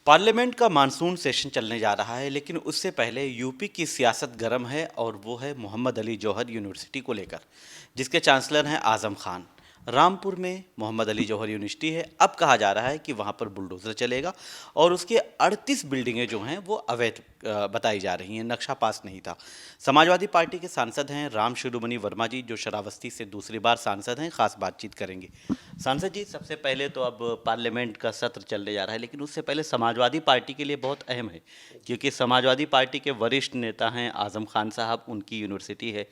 Parliament का monsoon session चलने जा रहा है, लेकिन उससे पहले यूपी की सियासत गर्म है और वो है मोहम्मद अली जौहर यूनिवर्सिटी को लेकर, जिसके चांसलर हैं आज़म खान। रामपुर में मोहम्मद अली जौहर यूनिवर्सिटी है। अब कहा जा रहा है कि वहाँ पर बुलडोज़र चलेगा और उसके 38 बिल्डिंगें जो हैं वो अवैध बताई जा रही हैं, नक्शा पास नहीं था। समाजवादी पार्टी के सांसद हैं राम शिरोमणि वर्मा जी, जो श्रावस्ती से दूसरी बार सांसद हैं, खास बातचीत करेंगे। सांसद जी, सबसे पहले तो अब पार्लियामेंट का सत्र चलने जा रहा है, लेकिन उससे पहले समाजवादी पार्टी के लिए बहुत अहम है, क्योंकि समाजवादी पार्टी के वरिष्ठ नेता हैं आज़म खान साहब, उनकी यूनिवर्सिटी है।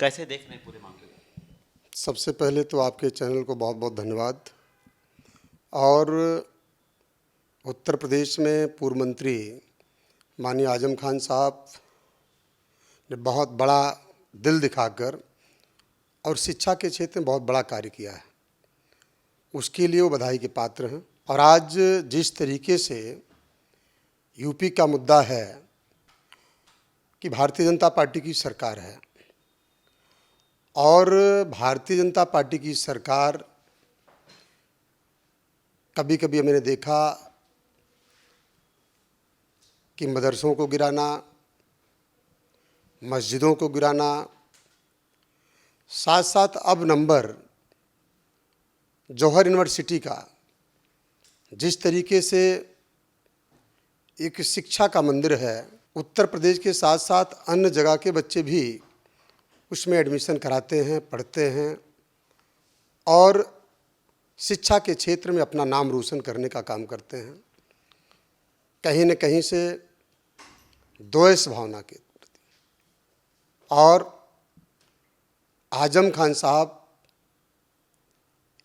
कैसे देख रहे हैं पूरे मामले को? सबसे पहले तो आपके चैनल को बहुत बहुत धन्यवाद। और उत्तर प्रदेश में पूर्व मंत्री माननीय आज़म खान साहब ने बहुत बड़ा दिल दिखाकर और शिक्षा के क्षेत्र में बहुत बड़ा कार्य किया है, उसके लिए वो बधाई के पात्र हैं। और आज जिस तरीके से यूपी का मुद्दा है कि भारतीय जनता पार्टी की सरकार है और भारतीय जनता पार्टी की सरकार कभी कभी मैंने देखा कि मदरसों को गिराना, मस्जिदों को गिराना, साथ साथ अब नंबर जौहर यूनिवर्सिटी का जिस तरीके से एक शिक्षा का मंदिर है, उत्तर प्रदेश के साथ साथ अन्य जगह के बच्चे भी उसमें एडमिशन कराते हैं, पढ़ते हैं और शिक्षा के क्षेत्र में अपना नाम रोशन करने का काम करते हैं। कहीं न कहीं से द्वेष भावना के प्रति। और आज़म खान साहब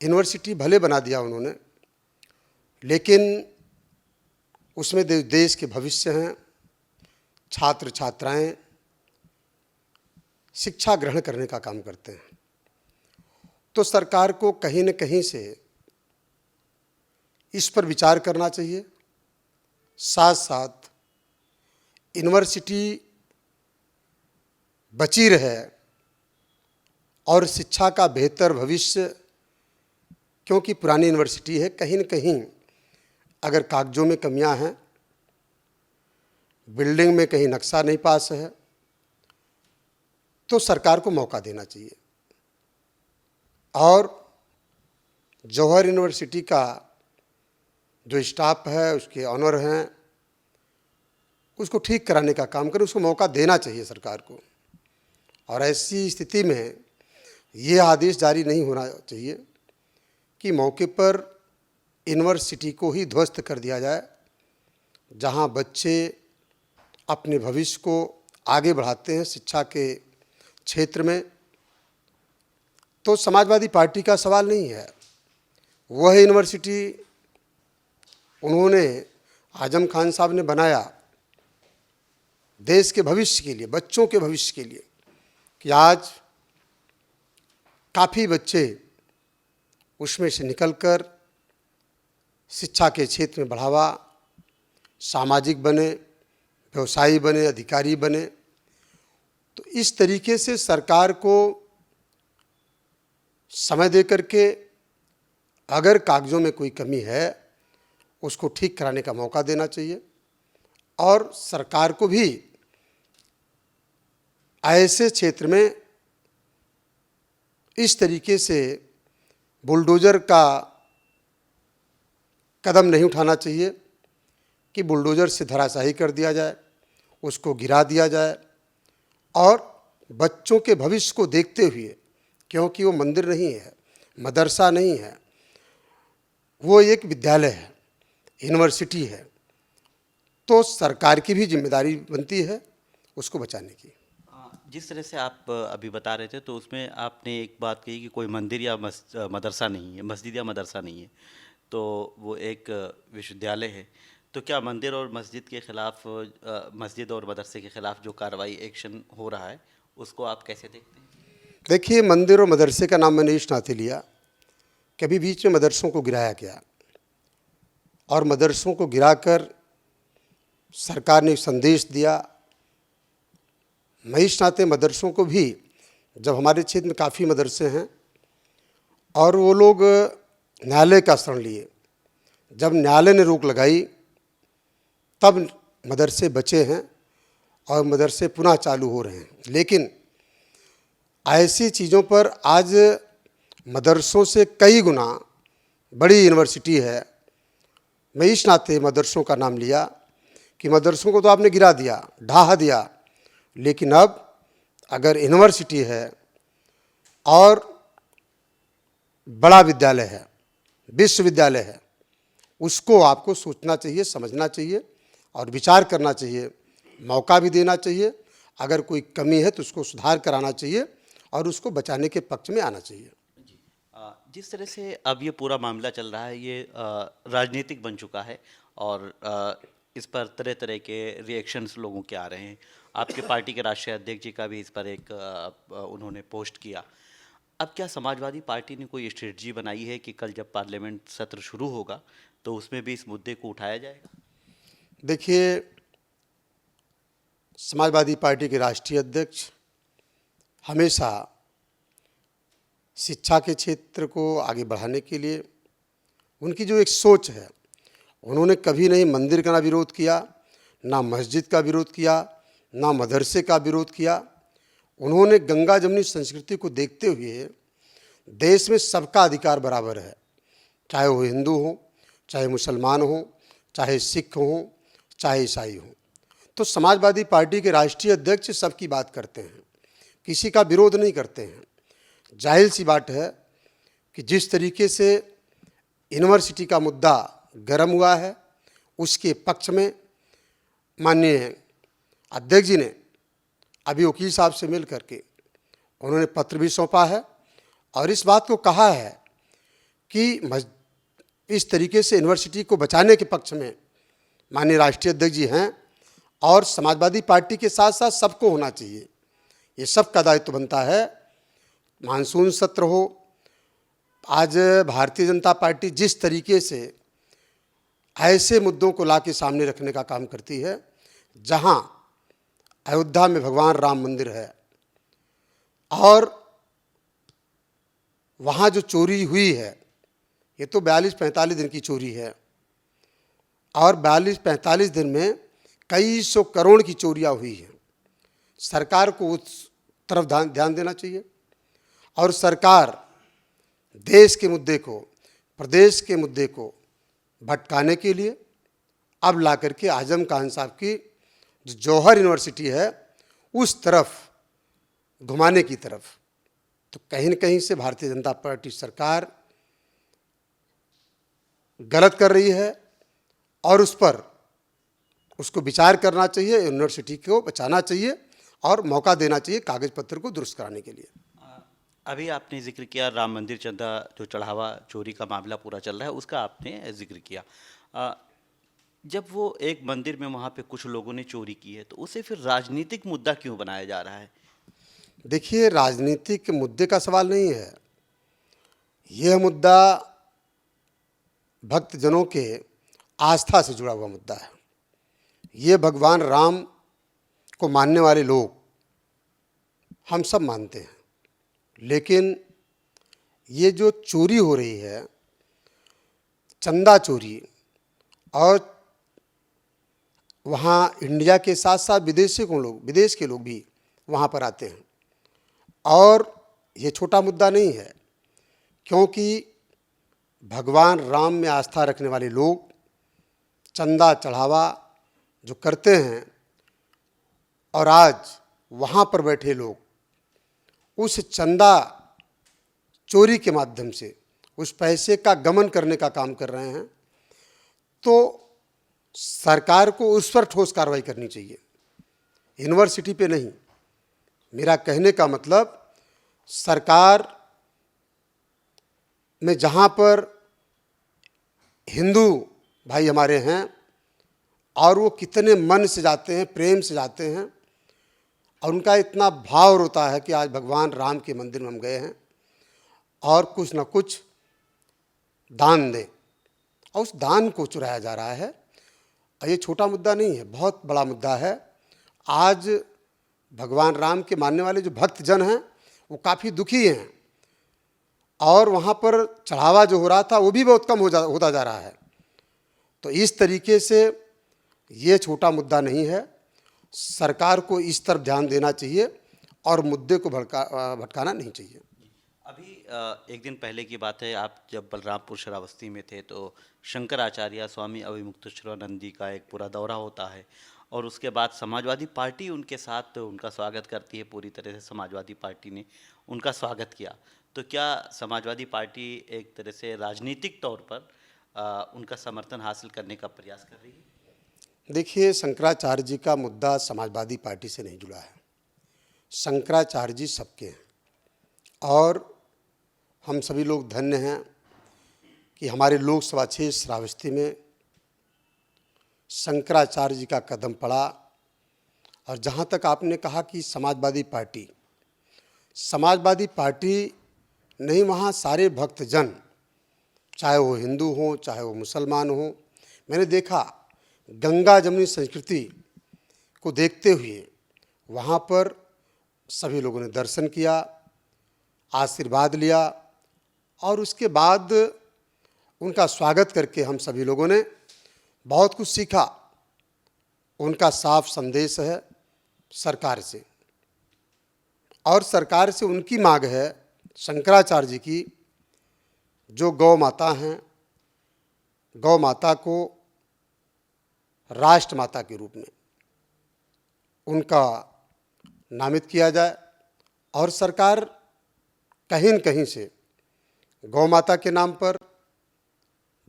यूनिवर्सिटी भले बना दिया उन्होंने, लेकिन उसमें देश के भविष्य हैं, छात्र छात्राएं शिक्षा ग्रहण करने का काम करते हैं। तो सरकार को कहीं न कहीं से इस पर विचार करना चाहिए। साथ साथ यूनिवर्सिटी बची रहे और शिक्षा का बेहतर भविष्य, क्योंकि पुरानी यूनिवर्सिटी है, कहीं न कहीं अगर कागजों में कमियां हैं, बिल्डिंग में कहीं नक्शा नहीं पास है, तो सरकार को मौका देना चाहिए और जौहर यूनिवर्सिटी का जो स्टाफ है, उसके ऑनर हैं, उसको ठीक कराने का काम करें, उसको मौका देना चाहिए सरकार को। और ऐसी स्थिति में ये आदेश जारी नहीं होना चाहिए कि मौके पर यूनिवर्सिटी को ही ध्वस्त कर दिया जाए, जहां बच्चे अपने भविष्य को आगे बढ़ाते हैं शिक्षा के क्षेत्र में। तो समाजवादी पार्टी का सवाल नहीं है, वह यूनिवर्सिटी उन्होंने आज़म खान साहब ने बनाया देश के भविष्य के लिए, बच्चों के भविष्य के लिए, कि आज काफ़ी बच्चे उसमें से निकलकर शिक्षा के क्षेत्र में बढ़ावा, सामाजिक बने, व्यवसायी बने, अधिकारी बने। तो इस तरीके से सरकार को समय दे करके अगर कागजों में कोई कमी है, उसको ठीक कराने का मौका देना चाहिए। और सरकार को भी ऐसे क्षेत्र में इस तरीके से बुलडोज़र का कदम नहीं उठाना चाहिए कि बुलडोज़र से धराशायी कर दिया जाए, उसको गिरा दिया जाए। और बच्चों के भविष्य को देखते हुए, क्योंकि वो मंदिर नहीं है, मदरसा नहीं है, वो एक विद्यालय है, यूनिवर्सिटी है, तो सरकार की भी जिम्मेदारी बनती है उसको बचाने की। जिस तरह से आप अभी बता रहे थे, तो उसमें आपने एक बात कही कि कोई मंदिर या मदरसा नहीं है, मस्जिद या मदरसा नहीं है, तो वो एक विश्वविद्यालय है। तो क्या मंदिर और मस्जिद के खिलाफ, मस्जिद और मदरसे के खिलाफ जो कार्रवाई, एक्शन हो रहा है, उसको आप कैसे देखते हैं? देखिए, मंदिर और मदरसे का नाम मैंने इस नाते लिया, कभी बीच में मदरसों को गिराया गया और मदरसों को गिराकर सरकार ने संदेश दिया। मैं इस नाते मदरसों को भी, जब हमारे क्षेत्र में काफ़ी मदरसे हैं और वो लोग न्यायालय का शरण लिए, जब न्यायालय ने रोक लगाई तब मदरसे बचे हैं और मदरसे पुनः चालू हो रहे हैं। लेकिन ऐसी चीज़ों पर आज मदरसों से कई गुना बड़ी यूनिवर्सिटी है। मैं इस नाते मदरसों का नाम लिया कि मदरसों को तो आपने गिरा दिया, ढहा दिया, लेकिन अब अगर यूनिवर्सिटी है और बड़ा विद्यालय है, विश्वविद्यालय है, उसको आपको सोचना चाहिए, समझना चाहिए और विचार करना चाहिए, मौका भी देना चाहिए। अगर कोई कमी है तो उसको सुधार कराना चाहिए और उसको बचाने के पक्ष में आना चाहिए। जिस तरह से अब ये पूरा मामला चल रहा है, ये राजनीतिक बन चुका है और इस पर तरह तरह के रिएक्शंस लोगों के आ रहे हैं। आपके पार्टी के राष्ट्रीय अध्यक्ष जी का भी इस पर एक उन्होंने पोस्ट किया। अब क्या समाजवादी पार्टी ने कोई स्ट्रेटजी बनाई है कि कल जब पार्लियामेंट सत्र शुरू होगा तो उसमें भी इस मुद्दे को उठाया जाएगा? देखिए, समाजवादी पार्टी के राष्ट्रीय अध्यक्ष हमेशा शिक्षा के क्षेत्र को आगे बढ़ाने के लिए उनकी जो एक सोच है, उन्होंने कभी नहीं मंदिर का ना विरोध किया, ना मस्जिद का विरोध किया, ना मदरसे का विरोध किया। उन्होंने गंगा जमुनी संस्कृति को देखते हुए देश में सबका अधिकार बराबर है, चाहे वो हिंदू हो, चाहे मुसलमान हो, चाहे सिख हो, चाहे ईसाई हो। तो समाजवादी पार्टी के राष्ट्रीय अध्यक्ष सबकी बात करते हैं, किसी का विरोध नहीं करते हैं। जाहिर सी बात है कि जिस तरीके से यूनिवर्सिटी का मुद्दा गर्म हुआ है, उसके पक्ष में माननीय अध्यक्ष जी ने अभी वकील साहब से मिल करके उन्होंने पत्र भी सौंपा है और इस बात को कहा है कि इस तरीके से यूनिवर्सिटी को बचाने के पक्ष में माननीय राष्ट्रीय अध्यक्ष जी हैं और समाजवादी पार्टी के साथ साथ सबको होना चाहिए। ये सबका दायित्व बनता है। मानसून सत्र हो, आज भारतीय जनता पार्टी जिस तरीके से ऐसे मुद्दों को लाके सामने रखने का काम करती है, जहां अयोध्या में भगवान राम मंदिर है और वहाँ जो चोरी हुई है, ये तो 42-45 दिन की चोरी है और 42-45 दिन में कई सौ करोड़ की चोरियाँ हुई हैं। सरकार को उस तरफ ध्यान देना चाहिए और सरकार देश के मुद्दे को, प्रदेश के मुद्दे को भटकाने के लिए अब ला करके आजम खान साहब की जो जौहर यूनिवर्सिटी है उस तरफ घुमाने की तरफ, तो कहीं न कहीं से भारतीय जनता पार्टी सरकार गलत कर रही है और उस पर उसको विचार करना चाहिए, यूनिवर्सिटी को बचाना चाहिए और मौका देना चाहिए कागज पत्र को दुरुस्त कराने के लिए। अभी आपने जिक्र किया राम मंदिर चंदा जो चढ़ावा चोरी का मामला पूरा चल रहा है, उसका आपने जिक्र किया। जब वो एक मंदिर में वहाँ पे कुछ लोगों ने चोरी की है तो उसे फिर राजनीतिक मुद्दा क्यों बनाया जा रहा है? देखिए, राजनीतिक मुद्दे का सवाल नहीं है, यह मुद्दा भक्तजनों के आस्था से जुड़ा हुआ मुद्दा है। ये भगवान राम को मानने वाले लोग हम सब मानते हैं, लेकिन ये जो चोरी हो रही है, चंदा चोरी, और वहाँ इंडिया के साथ साथ विदेश के लोग भी वहाँ पर आते हैं और ये छोटा मुद्दा नहीं है, क्योंकि भगवान राम में आस्था रखने वाले लोग चंदा चढ़ावा जो करते हैं और आज वहाँ पर बैठे लोग उस चंदा चोरी के माध्यम से उस पैसे का गमन करने का काम कर रहे हैं, तो सरकार को उस पर ठोस कार्रवाई करनी चाहिए, यूनिवर्सिटी पे नहीं। मेरा कहने का मतलब, सरकार में जहाँ पर हिंदू भाई हमारे हैं और वो कितने मन से जाते हैं, प्रेम से जाते हैं और उनका इतना भाव होता है कि आज भगवान राम के मंदिर में हम गए हैं और कुछ न कुछ दान दें, और उस दान को चुराया जा रहा है। और ये छोटा मुद्दा नहीं है, बहुत बड़ा मुद्दा है। आज भगवान राम के मानने वाले जो भक्तजन हैं वो काफ़ी दुखी हैं और वहाँ पर चढ़ावा जो हो रहा था वो भी बहुत कम होता जा रहा है। तो इस तरीके से ये छोटा मुद्दा नहीं है। सरकार को इस तरफ ध्यान देना चाहिए और मुद्दे को भटकाना नहीं चाहिए। अभी एक दिन पहले की बात है, आप जब बलरामपुर श्रावस्ती में थे तो शंकराचार्य स्वामी अभिमुक्तेश्वरानंद का एक पूरा दौरा होता है और उसके बाद समाजवादी पार्टी उनके साथ उनका स्वागत करती है। पूरी तरह से समाजवादी पार्टी ने उनका स्वागत किया। तो क्या समाजवादी पार्टी एक तरह से राजनीतिक तौर पर उनका समर्थन हासिल करने का प्रयास कर रही है? देखिए, शंकराचार्य जी का मुद्दा समाजवादी पार्टी से नहीं जुड़ा है। शंकराचार्य जी सबके हैं और हम सभी लोग धन्य हैं कि हमारे लोकसभा क्षेत्र श्रावस्ती में शंकराचार्य जी का कदम पड़ा। और जहाँ तक आपने कहा कि समाजवादी पार्टी नहीं, वहाँ सारे भक्तजन, चाहे वो हिंदू हों चाहे वो मुसलमान हों, मैंने देखा गंगा जमुनी संस्कृति को देखते हुए वहाँ पर सभी लोगों ने दर्शन किया, आशीर्वाद लिया और उसके बाद उनका स्वागत करके हम सभी लोगों ने बहुत कुछ सीखा। उनका साफ संदेश है सरकार से, और सरकार से उनकी मांग है, शंकराचार्य जी की, जो गौ माता हैं, गौ माता को राष्ट्र माता के रूप में उनका नामित किया जाए। और सरकार कहीं न कहीं से गौ माता के नाम पर,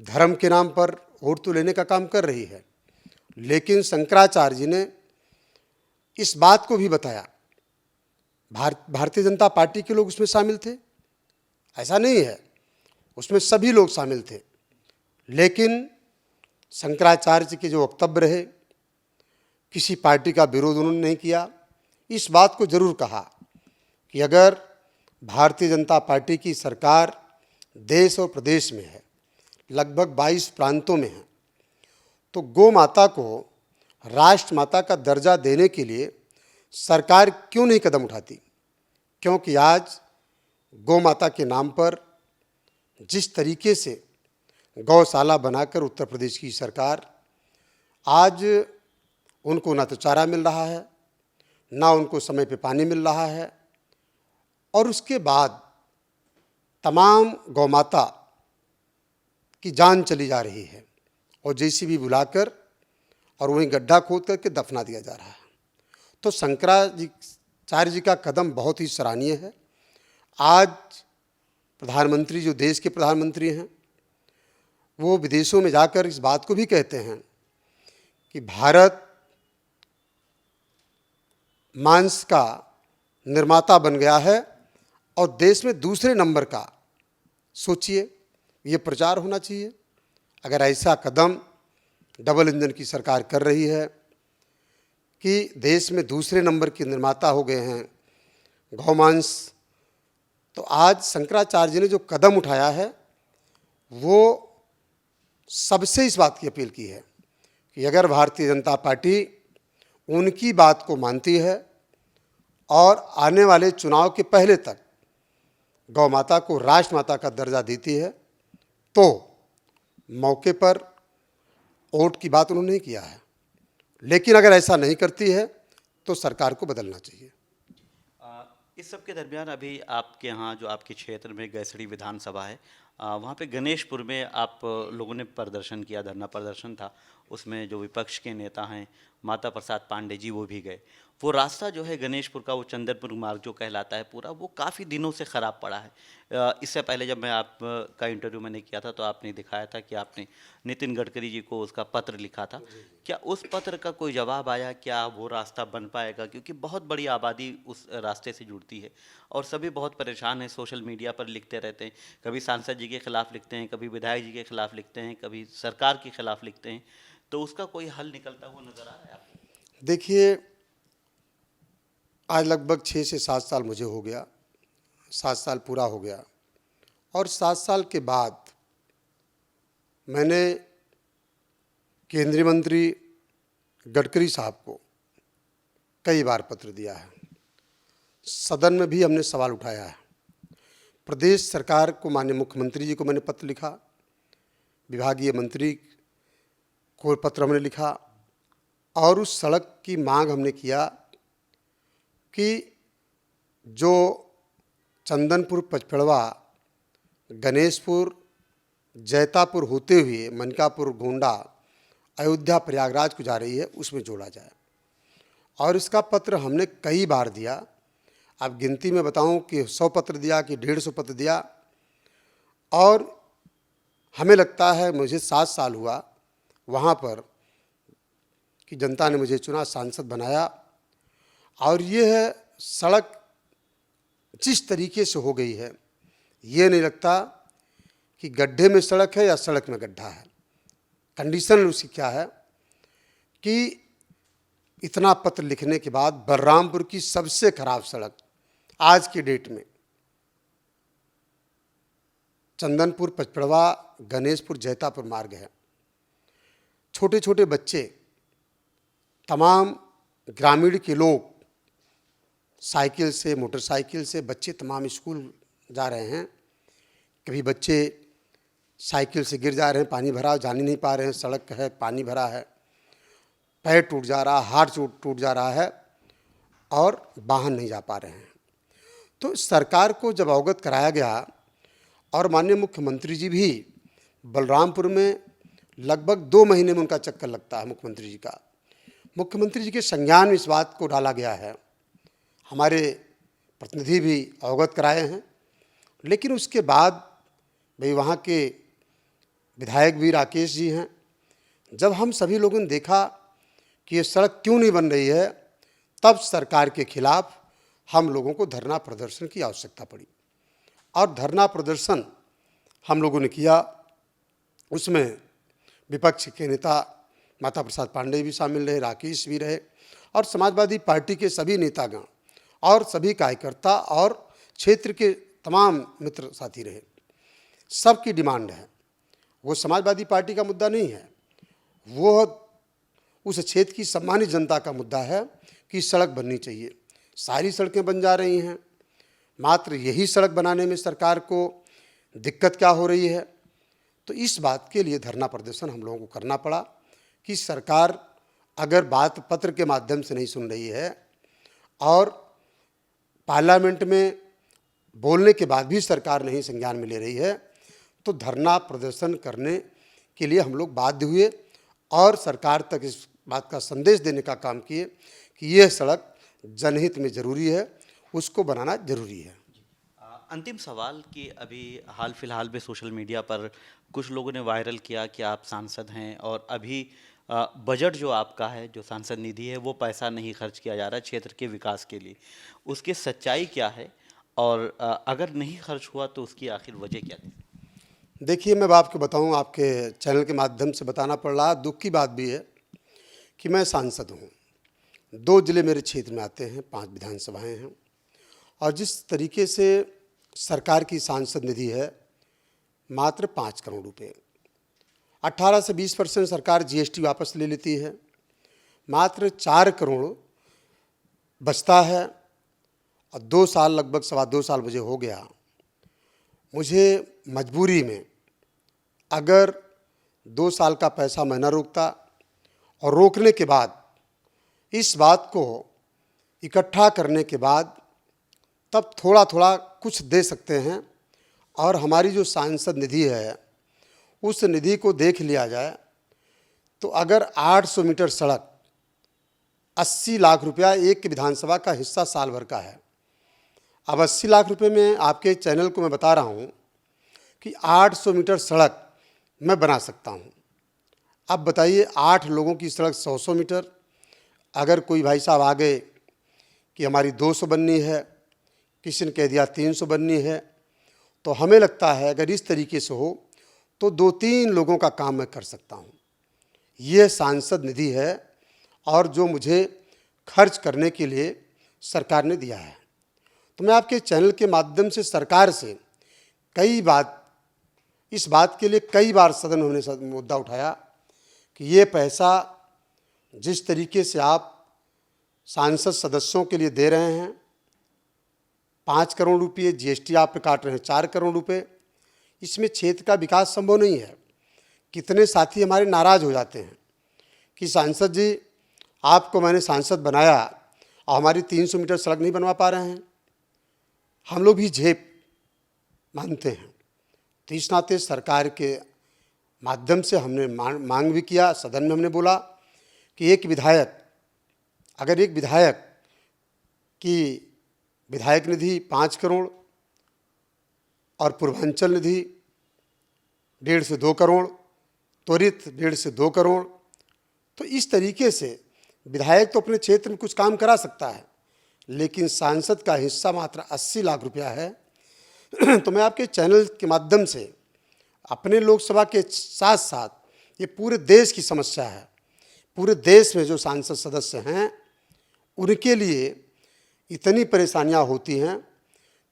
धर्म के नाम पर वोट तो लेने का काम कर रही है, लेकिन शंकराचार्य जी ने इस बात को भी बताया, भारतीय जनता पार्टी के लोग उसमें शामिल थे, ऐसा नहीं है, उसमें सभी लोग शामिल थे, लेकिन शंकराचार्य जी के जो वक्तव्य रहे, किसी पार्टी का विरोध उन्होंने नहीं किया। इस बात को जरूर कहा कि अगर भारतीय जनता पार्टी की सरकार देश और प्रदेश में है, लगभग 22 प्रांतों में है, तो गौ माता को राष्ट्र माता का दर्जा देने के लिए सरकार क्यों नहीं कदम उठाती? क्योंकि आज गौ माता के नाम पर जिस तरीके से गौशाला बनाकर उत्तर प्रदेश की सरकार, आज उनको ना तो चारा मिल रहा है, ना उनको समय पे पानी मिल रहा है, और उसके बाद तमाम गौ माता की जान चली जा रही है और जेसीबी बुलाकर और वहीं गड्ढा खोद करके दफना दिया जा रहा है। तो शंकराचार्य जी का कदम बहुत ही सराहनीय है। आज प्रधानमंत्री, जो देश के प्रधानमंत्री हैं, वो विदेशों में जाकर इस बात को भी कहते हैं कि भारत मांस का निर्माता बन गया है और देश में दूसरे नंबर का। सोचिए, ये प्रचार होना चाहिए। अगर ऐसा कदम डबल इंजन की सरकार कर रही है कि देश में दूसरे नंबर के निर्माता हो गए हैं गौमांस, तो आज शंकराचार्य जी ने जो कदम उठाया है, वो सबसे इस बात की अपील की है कि अगर भारतीय जनता पार्टी उनकी बात को मानती है और आने वाले चुनाव के पहले तक गौ माता को राष्ट्र माता का दर्जा देती है, तो मौके पर वोट की बात उन्होंने नहीं किया है, लेकिन अगर ऐसा नहीं करती है तो सरकार को बदलना चाहिए। इस सब के दरमियान अभी आपके यहाँ जो आपके क्षेत्र में गैसड़ी विधानसभा है, वहाँ पे गणेशपुर में आप लोगों ने प्रदर्शन किया, धरना प्रदर्शन था। उसमें जो विपक्ष के नेता हैं माता प्रसाद पांडे जी, वो भी गए। वो रास्ता जो है गणेशपुर का, वो चंदनपुर मार्ग जो कहलाता है पूरा, वो काफ़ी दिनों से ख़राब पड़ा है। इससे पहले जब मैं आपका इंटरव्यू मैंने किया था तो आपने दिखाया था कि आपने नितिन गडकरी जी को उसका पत्र लिखा था। क्या उस पत्र का कोई जवाब आया? क्या वो रास्ता बन पाएगा? क्योंकि बहुत बड़ी आबादी उस रास्ते से जुड़ती है और सभी बहुत परेशान हैं, सोशल मीडिया पर लिखते रहते हैं। कभी सांसद जी के खिलाफ लिखते हैं, कभी विधायक जी के खिलाफ लिखते हैं, कभी सरकार के खिलाफ लिखते हैं। तो उसका कोई हल निकलता हुआ नजर आ रहा है आपको? देखिए, आज लगभग 6 से 7 साल मुझे हो गया, 7 साल पूरा हो गया, और 7 साल के बाद मैंने केंद्रीय मंत्री गडकरी साहब को कई बार पत्र दिया है, सदन में भी हमने सवाल उठाया है, प्रदेश सरकार को, माननीय मुख्यमंत्री जी को मैंने पत्र लिखा, विभागीय मंत्री को पत्र हमने लिखा, और उस सड़क की मांग हमने किया कि जो चंदनपुर पचपड़वा गणेशपुर जैतापुर होते हुए मनकापुर गोंडा अयोध्या प्रयागराज को जा रही है उसमें जोड़ा जाए। और इसका पत्र हमने कई बार दिया। अब गिनती में बताऊं कि 100 पत्र दिया कि 150 पत्र दिया। और हमें लगता है, मुझे 7 साल हुआ वहाँ पर कि जनता ने मुझे चुना, सांसद बनाया, और यह सड़क जिस तरीके से हो गई है, ये नहीं लगता कि गड्ढे में सड़क है या सड़क में गड्ढा है। कंडीशन उसकी क्या है कि इतना पत्र लिखने के बाद बलरामपुर की सबसे खराब सड़क आज की डेट में चंदनपुर पचपड़वा गणेशपुर जैतापुर मार्ग है। छोटे छोटे बच्चे, तमाम ग्रामीण के लोग साइकिल से, मोटरसाइकिल से बच्चे तमाम स्कूल जा रहे हैं। कभी बच्चे साइकिल से गिर जा रहे हैं, पानी भरा, जा नहीं पा रहे हैं, सड़क है, पानी भरा है, पैर टूट जा रहा, हाथ टूट जा रहा है और वाहन नहीं जा पा रहे हैं। तो सरकार को जब अवगत कराया गया, और माननीय मुख्यमंत्री जी भी बलरामपुर में लगभग 2 महीने में उनका चक्कर लगता है मुख्यमंत्री जी का। मुख्यमंत्री जी के संज्ञान में इस बात को डाला गया है, हमारे प्रतिनिधि भी अवगत कराए हैं। लेकिन उसके बाद भाई वहाँ के विधायक भी राकेश जी हैं। जब हम सभी लोगों ने देखा कि ये सड़क क्यों नहीं बन रही है, तब सरकार के खिलाफ हम लोगों को धरना प्रदर्शन की आवश्यकता पड़ी। और धरना प्रदर्शन हम लोगों ने किया। उसमें विपक्ष के नेता माता प्रसाद पांडेय भी शामिल रहे, राकेश भी रहे, और समाजवादी पार्टी के सभी नेतागण और सभी कार्यकर्ता और क्षेत्र के तमाम मित्र साथी रहे। सबकी डिमांड है, वो समाजवादी पार्टी का मुद्दा नहीं है, वो उस क्षेत्र की सम्मानित जनता का मुद्दा है कि सड़क बननी चाहिए। सारी सड़कें बन जा रही हैं, मात्र यही सड़क बनाने में सरकार को दिक्कत क्या हो रही है। तो इस बात के लिए धरना प्रदर्शन हम लोगों को करना पड़ा कि सरकार अगर बात पत्र के माध्यम से नहीं सुन रही है और पार्लियामेंट में बोलने के बाद भी सरकार नहीं संज्ञान में ले रही है, तो धरना प्रदर्शन करने के लिए हम लोग बाध्य हुए और सरकार तक इस बात का संदेश देने का काम किए कि यह सड़क जनहित में ज़रूरी है, उसको बनाना ज़रूरी है। अंतिम सवाल कि अभी हाल फिलहाल में सोशल मीडिया पर कुछ लोगों ने वायरल किया कि आप सांसद हैं और अभी बजट जो आपका है, जो सांसद निधि है, वो पैसा नहीं खर्च किया जा रहा है क्षेत्र के विकास के लिए। उसकी सच्चाई क्या है और अगर नहीं खर्च हुआ तो उसकी आखिर वजह क्या थी? देखिए, मैं आपको बताऊं, आपके चैनल के माध्यम से बताना पड़ रहा, दुख की बात भी है कि मैं सांसद हूं। 2 जिले मेरे क्षेत्र में आते हैं, 5 विधानसभाएं हैं, और जिस तरीके से सरकार की सांसद निधि है मात्र 5 करोड़ रुपये, 18 से 20% सरकार जीएसटी वापस ले लेती है, मात्र 4 करोड़ बचता है। और 2 साल, लगभग 2.25 साल मुझे हो गया, मुझे मजबूरी में अगर 2 साल का पैसा मैं न रोकता और रोकने के बाद इस बात को इकट्ठा करने के बाद तब थोड़ा थोड़ा कुछ दे सकते हैं, और हमारी जो सांसद निधि है उस निधि को देख लिया जाए तो अगर 800 मीटर सड़क 80 लाख रुपया एक विधानसभा का हिस्सा साल भर का है। अब 80 लाख रुपए में आपके चैनल को मैं बता रहा हूँ कि 800 मीटर सड़क मैं बना सकता हूँ। अब बताइए, 8 लोगों की सड़क 100 मीटर, अगर कोई भाई साहब आ गए कि हमारी 200 बननी है, किसी ने कह दिया 300 बननी है, तो हमें लगता है अगर इस तरीके से हो तो 2-3 लोगों का काम मैं कर सकता हूँ। ये सांसद निधि है और जो मुझे खर्च करने के लिए सरकार ने दिया है। तो मैं आपके चैनल के माध्यम से सरकार से इस बात के लिए कई बार सदन होने मुद्दा उठाया कि ये पैसा जिस तरीके से आप सांसद सदस्यों के लिए दे रहे हैं, 5 करोड़ रुपये जीएसटी आप पे काट रहे हैं, 4 करोड़ रुपये, इसमें क्षेत्र का विकास संभव नहीं है। कितने साथी हमारे नाराज़ हो जाते हैं कि सांसद जी आपको मैंने सांसद बनाया और हमारी 300 मीटर सड़क नहीं बनवा पा रहे हैं, हम लोग भी झेप मानते हैं। तो इस नाते सरकार के माध्यम से हमने मांग भी किया, सदन में हमने बोला कि एक विधायक, अगर एक विधायक की विधायक निधि 5 करोड़ और पूर्वांचल निधि 1.5 से 2 करोड़, त्वरित 1.5 से 2 करोड़, तो इस तरीके से विधायक तो अपने क्षेत्र में कुछ काम करा सकता है, लेकिन सांसद का हिस्सा मात्र 80 लाख रुपया है। तो मैं आपके चैनल के माध्यम से अपने लोकसभा के साथ साथ ये पूरे देश की समस्या है, पूरे देश में जो सांसद सदस्य हैं उनके लिए इतनी परेशानियां होती हैं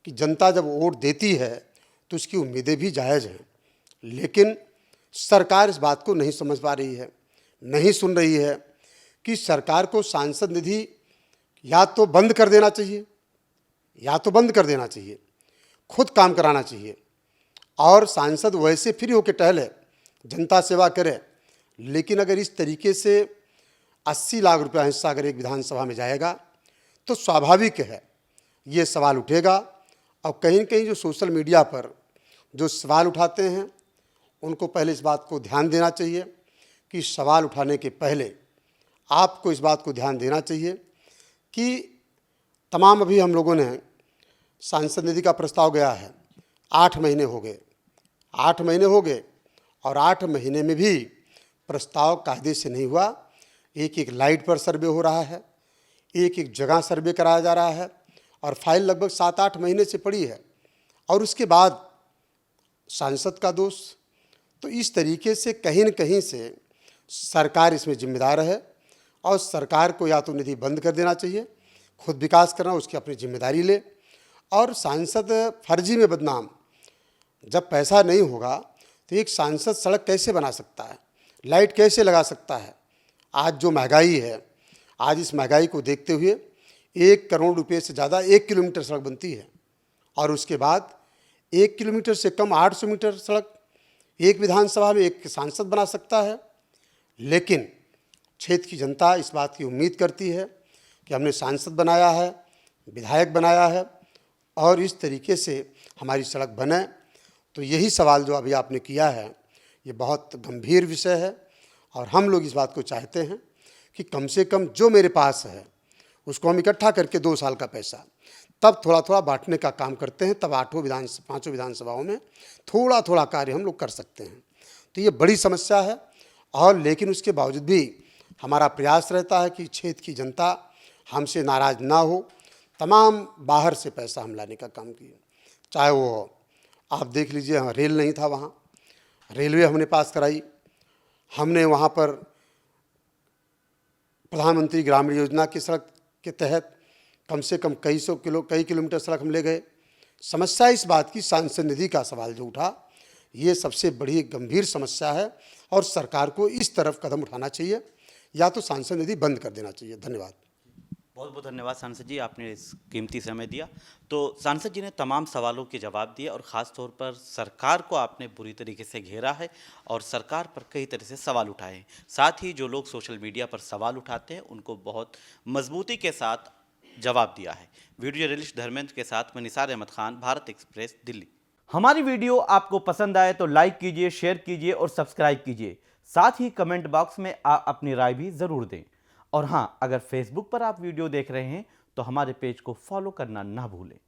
कि जनता जब वोट देती है तो उसकी उम्मीदें भी जायज़ हैं, लेकिन सरकार इस बात को नहीं समझ पा रही है, नहीं सुन रही है कि सरकार को सांसद निधि या तो बंद कर देना चाहिए, या तो बंद कर देना चाहिए, खुद काम कराना चाहिए और सांसद वैसे फ्री होकर टहले, जनता सेवा करे। लेकिन अगर इस तरीके से 80 लाख रुपया हिस्सा अगर एक विधानसभा में जाएगा तो स्वाभाविक है ये सवाल उठेगा। और कहीं न कहीं जो सोशल मीडिया पर जो सवाल उठाते हैं उनको पहले इस बात को ध्यान देना चाहिए कि सवाल उठाने के पहले आपको इस बात को ध्यान देना चाहिए कि तमाम अभी हम लोगों ने सांसद निधि का प्रस्ताव गया है, 8 महीने हो गए, 8 महीने हो गए और 8 महीने में भी प्रस्ताव कायदे से नहीं हुआ। एक एक लाइट पर सर्वे हो रहा है, एक एक जगह सर्वे कराया जा रहा है और फाइल लगभग 7-8 महीने से पड़ी है और उसके बाद सांसद का दोष। तो इस तरीके से कहीं न कहीं से सरकार इसमें जिम्मेदार है और सरकार को या तो निधि बंद कर देना चाहिए, खुद विकास करना, उसकी अपनी जिम्मेदारी ले। और सांसद फर्जी में बदनाम, जब पैसा नहीं होगा तो एक सांसद सड़क कैसे बना सकता है, लाइट कैसे लगा सकता है। आज जो महंगाई है, आज इस महंगाई को देखते हुए 1 करोड़ रुपये से ज़्यादा 1 किलोमीटर सड़क बनती है और उसके बाद 1 किलोमीटर से कम 800 मीटर सड़क एक विधानसभा में एक सांसद बना सकता है। लेकिन क्षेत्र की जनता इस बात की उम्मीद करती है कि हमने सांसद बनाया है, विधायक बनाया है और इस तरीके से हमारी सड़क बने। तो यही सवाल जो अभी आपने किया है ये बहुत गंभीर विषय है और हम लोग इस बात को चाहते हैं कि कम से कम जो मेरे पास है उसको हम इकट्ठा करके 2 साल का पैसा तब थोड़ा थोड़ा बांटने का काम करते हैं, तब 5 विधानसभाओं में थोड़ा थोड़ा कार्य हम लोग कर सकते हैं। तो ये बड़ी समस्या है और लेकिन उसके बावजूद भी हमारा प्रयास रहता है कि क्षेत्र की जनता हमसे नाराज़ ना हो। तमाम बाहर से पैसा हम लाने का काम किए, चाहे वो आप देख लीजिए, हाँ, रेल नहीं था वहाँ, रेलवे हमने पास कराई, हमने वहाँ पर प्रधानमंत्री ग्रामीण योजना की सड़क के तहत कम से कम कई किलोमीटर सड़क हम ले गए। समस्या इस बात की सांसद निधि का सवाल जो उठा ये सबसे बड़ी गंभीर समस्या है और सरकार को इस तरफ कदम उठाना चाहिए या तो सांसद निधि बंद कर देना चाहिए। धन्यवाद। बहुत बहुत धन्यवाद सांसद जी, आपने इस कीमती समय दिया। तो सांसद जी ने तमाम सवालों के जवाब दिए और ख़ास तौर पर सरकार को आपने बुरी तरीके से घेरा है और सरकार पर कई तरह से सवाल उठाए हैं। साथ ही जो लोग सोशल मीडिया पर सवाल उठाते हैं उनको बहुत मजबूती के साथ जवाब दिया है। वीडियो जर्नलिस्ट धर्मेंद्र के साथ मैं निसार अहमद खान, भारत एक्सप्रेस, दिल्ली। हमारी वीडियो आपको पसंद आए तो लाइक कीजिए, शेयर कीजिए और सब्सक्राइब कीजिए। साथ ही कमेंट बॉक्स में आप अपनी राय भी ज़रूर दें। और हाँ, अगर फेसबुक पर आप वीडियो देख रहे हैं तो हमारे पेज को फॉलो करना ना भूलें।